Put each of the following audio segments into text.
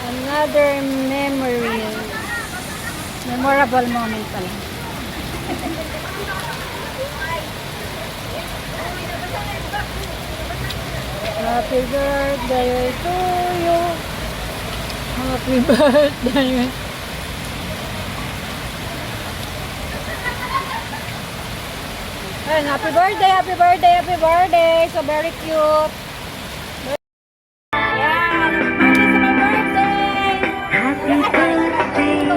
Another memory. Memorable moment pala. Happy birthday to you. Happy birthday. Ayan, happy birthday, happy birthday, happy birthday. So very cute. Ayan, happy birthday to you. Happy birthday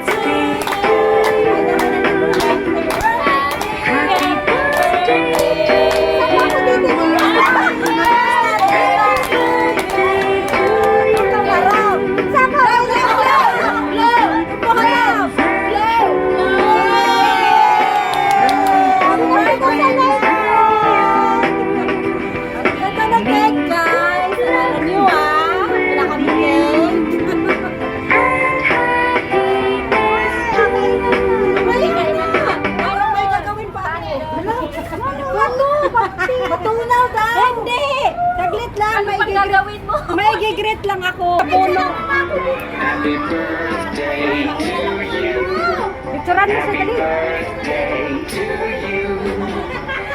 to you. Happy Matunaw daw! Hindi! Saglit lang! Ano pang gagawin mo? May gigret lang ako. Puno. Happy birthday to you. Picturean mo sa dali. Birthday to you.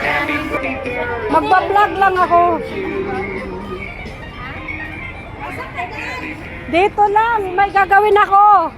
Happy birthday. Magpa-vlog lang ako. Dito lang. May gagawin ako.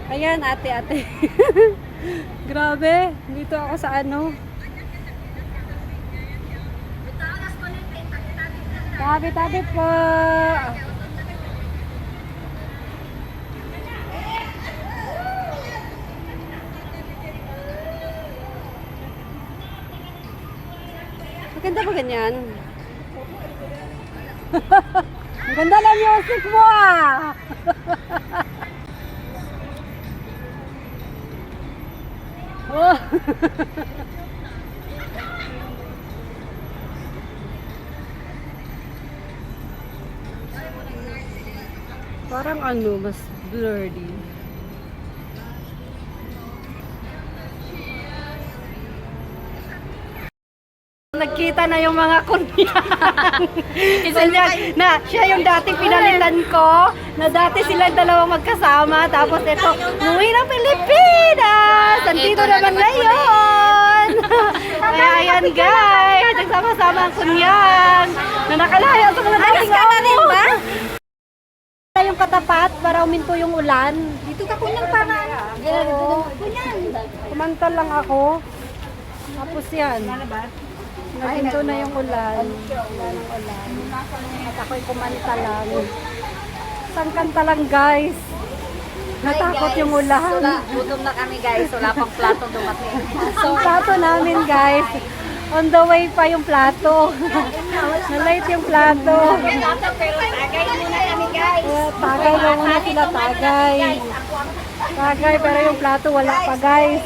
Ayan, ate. Grabe. Dito ako sa ano. Tabi-tabi po. Maganda ba ganyan? Ang ganda ng music mo ah! Oh. Parang ano, mas blurry. Nagkita na yung mga kunyan. Kunyan na siya yung dati pinalitan ko, na dati silang dalawang magkasama, tapos ito, umuwi ng Pilipinas! Nandito naman ngayon! Kaya ayan guys, nagsama-sama ang kunyan, na nakalaya sa mga dating na rin ba? Yung katapat para uminto yung ulan. Dito ka kunyan para. Kunyan. Kumantal lang ako. Tapos yan. Naginto na yung ulan. Wala ng ulan. At ako'y kumanta lang. Isang kanta lang guys. Natakot yung ulan. Gutom na kami guys. Wala pang plato dumating. So, plato namin guys. On the way pa yung plato. Na-late yung plato. Pero tagay muna kami guys. Tagay na muna sila, tagay. Tagay, pero yung plato wala pa guys.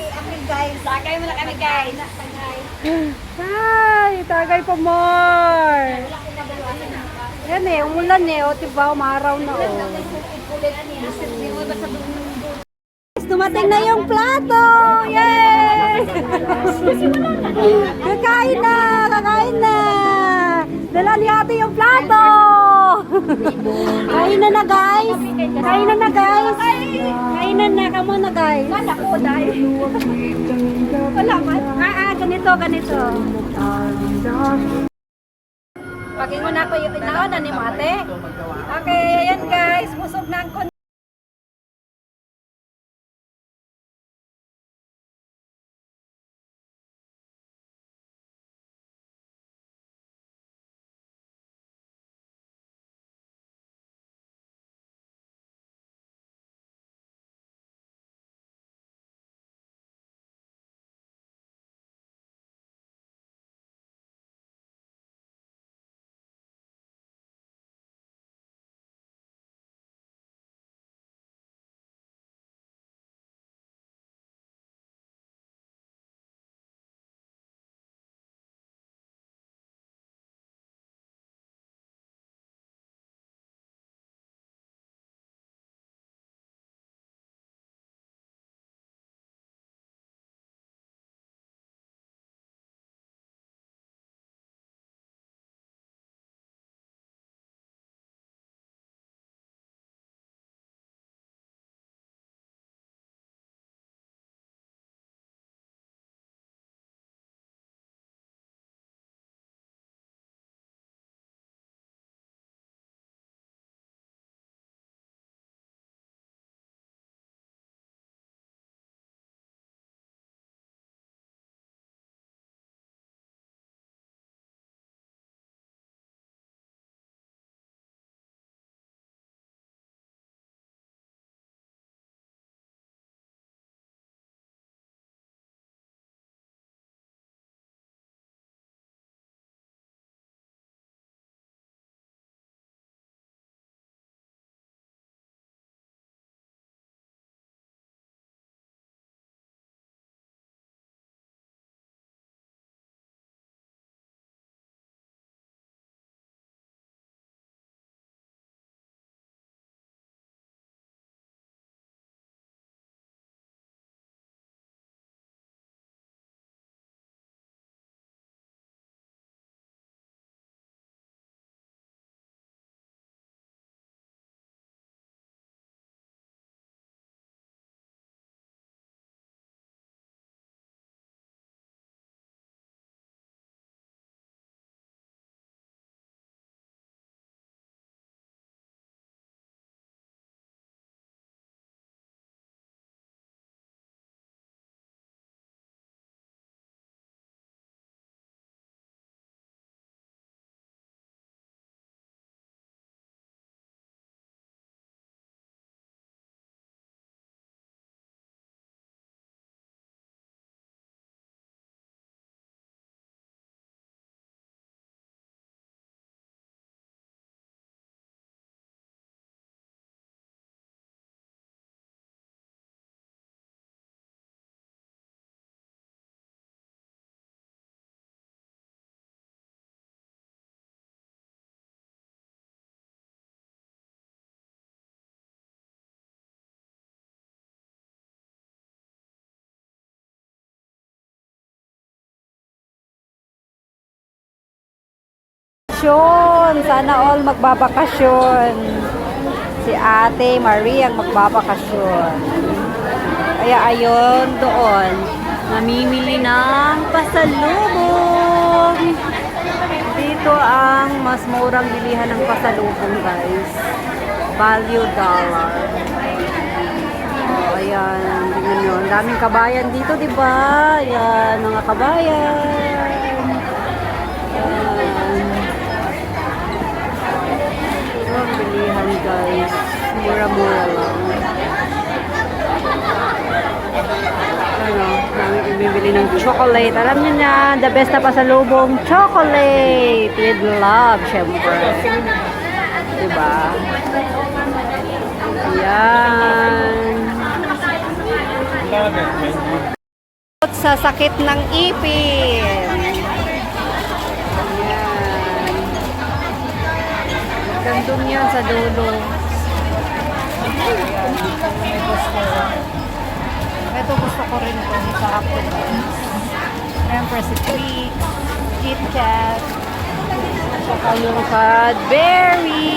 Tagay muna kami guys. Ay, tagay pa more. Yan eh, umulan eh. O, diba, umaraw na o. Dumating na yung plato! Yay! Kakain na! Kakain na! Dala ni ate yung plato! Kain na guys! Kain na guys! Kainan na, kamo na guys! Wala ko dahil. Wala man? Ganito. Pagingon ako yung inaon na ni mate. Okay, ayan guys, busog na ang magbabakasyon. Sana all magbabakasyon. Si Ate Marie ang magbabakasyon. Kaya ayun, doon. Namimili ng pasalubong. Dito ang mas murang bilihan ng pasalubong, guys. Value dollar. Oh, ayan. Tingnan nyo. Ang daming kabayan dito, di ba? Ayan, mga kabayan. Ayan. Ito ang bilihan, guys. Mura-mura lang. Ano, namin ibibili ng chocolate. Alam niyo na, the best na pasalubong, chocolate with love, syempre. Diba? Ayan. Sa sakit ng ipin. Ayan. Gandun yan sa dulo. Ito gusto ko rin ito. Masarap ito, guys. Siyempre si Twix, Kit Kat, saka yung Cadbury.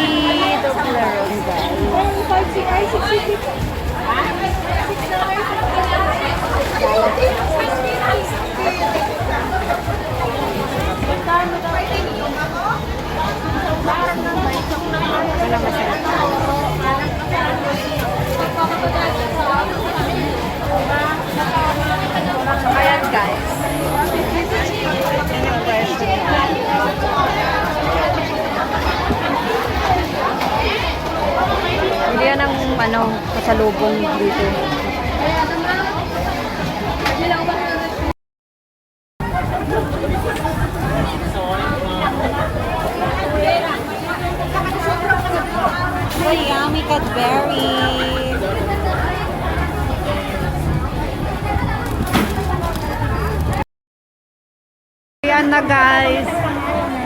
Ito pala rin, guys. Wala masarap. Ayan, guys. Hindi yan ang pasalubong dito. Oh, yummy Cadbury. Uwian na, guys.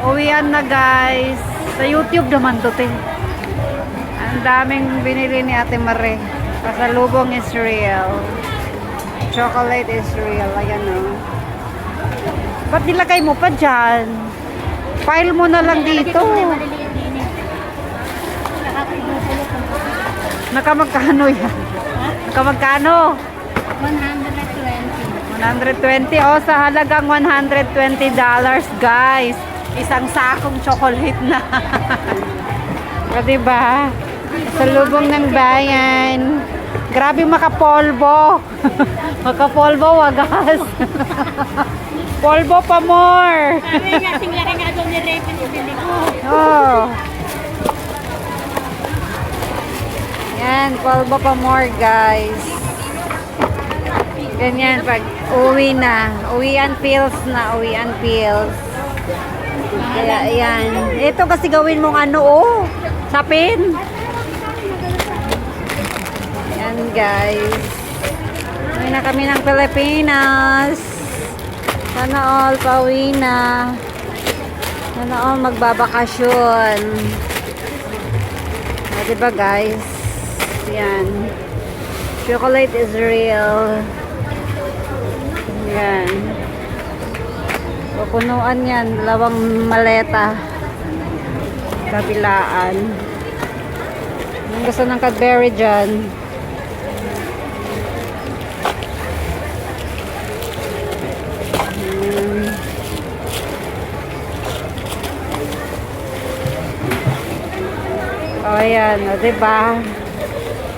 Uwian na, guys. Sa YouTube naman to, te. Ang daming binili ni Ate Mare. Pasalubong is real. Chocolate is real. Ayan, o. Ba't nilagay mo pa dyan? File mo na lang dito. Nakamagkano yan? Nakamagkano? 120. Oh, sa halagang $120, guys. Isang sakong chocolate na. O, diba? Sa lubong ng bayan. Grabe makapolvo. Makapolvo, wagas. Polvo pa more. Oh. Yan, polvo pa more, guys. Ganyan pag uwi na. Uwian pills na. Uwian pills. Kaya ayan. Ito kasi gawin mong ano, oh. Sapin. Yan, guys. Uwi na kami ng Pilipinas. Sana all pauwi na. Sana all magbabakasyon. Diba, guys? Yan. Chocolate is real. Yan. Pupunuan yan. 2 maleta. Kabilaan. Ang gusto ng Cadbury dyan. O, ayan. O, diba?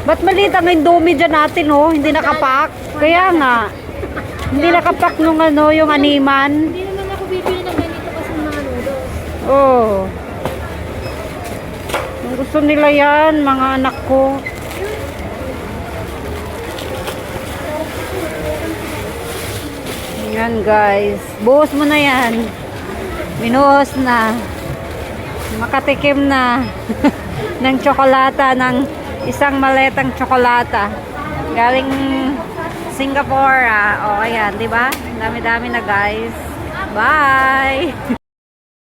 Ba't maliit ang Indomie dyan natin, oh? Hindi nakapak. Kaya nga. Hindi nakapak nung ano, yung animan. Hindi naman ako bibili ng ganito kasi mga noodles. Oh. Kung gusto nila yan, mga anak ko. Yan, guys. Buhos mo na yan. Binuhos na. Makatikim na. Ng tsokolata, ng isang maletang tsokolata. Galing Singapore, ah. O, ayan, di ba? Dami-dami na, guys. Bye!